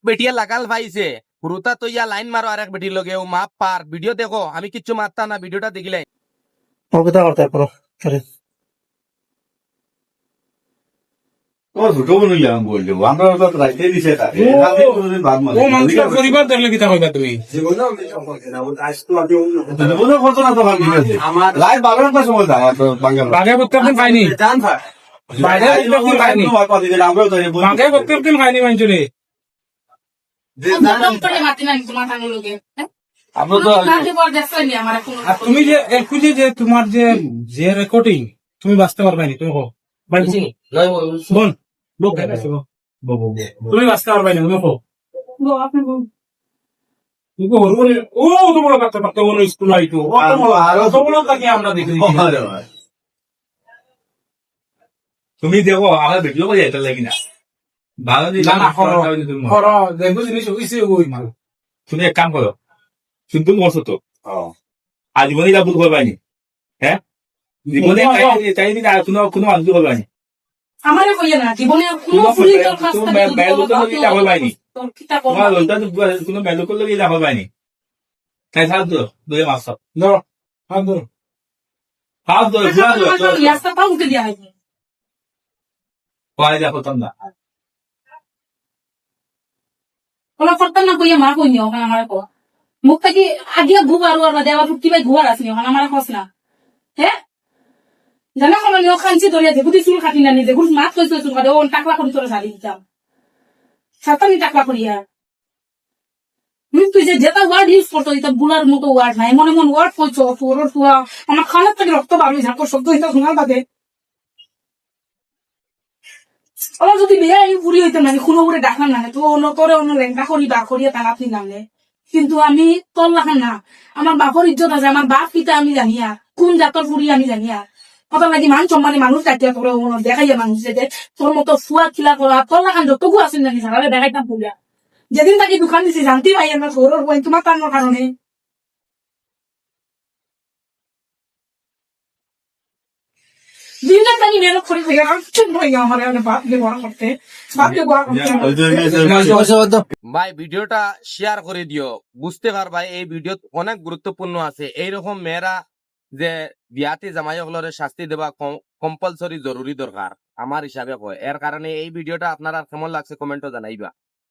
বেটিয়া লাগাল পাইছে হুরুতা তো ইয়া লাইন মারো আর এক বেটির লগে ও মাপ পার ভিডিও দেখো আমি কিচ্ছু মারতা না ভিডিওটা দেখিলাই অভিজ্ঞতা করতে পারো সরি ও ছোট বোন ইয়াং বললো আমরা তো রাইতে দিছে তাকে আমি কোনদিন বাদ মারি ও মানুষের পরিবার দেখলে কিতা কইবা তুমি মনে করতো না তো ভাবি আমার লাইভ 12টার সময় যায় তো বাঙ্গাল বাঘে প্রত্যেকদিন খাইনি বাঘে প্রত্যেকদিন খাইনি আমরাও তাই বাঘে প্রত্যেকদিন খাইনি মানুষরে আমরা তো আর তুমি যে এলকুজি যে তোমার যে রেকর্ডিং তুমি বাঁচতে পারবে না তুমি কো ভাই বোন লোক তুমি বাঁচতে পারবে না তুমি কো তুমি হরমোনে ও তোমার কাছে পারতে বলো স্কুল আইতো তো বলো তাকে আমরা দেখি তুমি দেখো আমার ভিডিও করে এটা লাগি না ভালো না না দেখো জিনিস হইছে ওই মাল তুমি এক কাম করো সিম্পল করছো তো আজীবনে এটা ভুল করবানি হ্যাঁ জীবনে চাইনি না কোনো কোনো মানুষ করবানি আমারে কইয়া না জীবনে কোনো ফুলি দরখাস্ত তোমার ওইটা কোনো মেলো করলে গিয়ে দেখা পাইনি তাই সাহায্য ধরো দুই মাস ধরো হাত ধরো হাত ধরো ঘুরা ধরো রাস্তা পাও উঠে দিয়া হইছে পরে দেখো তোমরা ওলা করতাম না কইয়া মা কইনি ওখানে আমারে কো মুখ থেকে আগিয়া ঘুবার আর দেওয়া ফুটি ভাই ঘুবার আসনি ওখানে আমারে কস না হ্যাঁ জানা কোন নিও খানছি ধরিয়া দেখুদি চুল কাটি না নি দেখুন মাছ কইছো চুল কাটে ও টাকলা করে তোরে সারি দিতাম সাতানি টাকলা করিয়া তুই যে যেটা ওয়ার্ড ইউজ করতো এটা বুলার মতো ওয়ার্ড নাই মনে মন ওয়ার্ড কইছো তোর তুয়া আমার খানার থেকে রক্ত বার হয়ে যাকো শব্দ হইতো শোনার বাদে ওরা যদি বিয়ে পুরি হইতাম না কোনো করে ডাকার না তো অন্য তোরে অন্য লেঙ্কা করি বা করিয়া টাকা আপনি নামলে কিন্তু আমি তোর লাখান না আমার বাপর ইজ্জত আছে আমার বাপ পিতা আমি জানিয়া কোন জাতর ফুরি আমি জানিয়া কথা লাগি মান সম্মানে মানুষ কাটিয়া তোর দেখাইয়া মানুষ যে তোর মতো ফুয়া খিলা করা তোর লাখান যতটুকু আছিল নাকি সারালে দেখাইতাম ফুলিয়া যেদিন তাকে দোকান দিছি জানতে পাই আমার সৌরভ বই তোমার টানোর কারণে দিনটা তাকে মেহনত করে থেকে আমার বাপকে বড় করতে বাপকে বড় করতে ভাই ভিডিওটা শেয়ার করে দিও বুঝতে পারবা এই ভিডিও অনেক গুরুত্বপূর্ণ আছে এইরকম মেয়েরা যে বিয়াতে জামাই হলরে শাস্তি দেওয়া কম্পালসরি জরুরি দরকার আমার হিসাবে কয় এর কারণে এই ভিডিওটা আপনারা কেমন লাগছে কমেন্টও জানাইবা।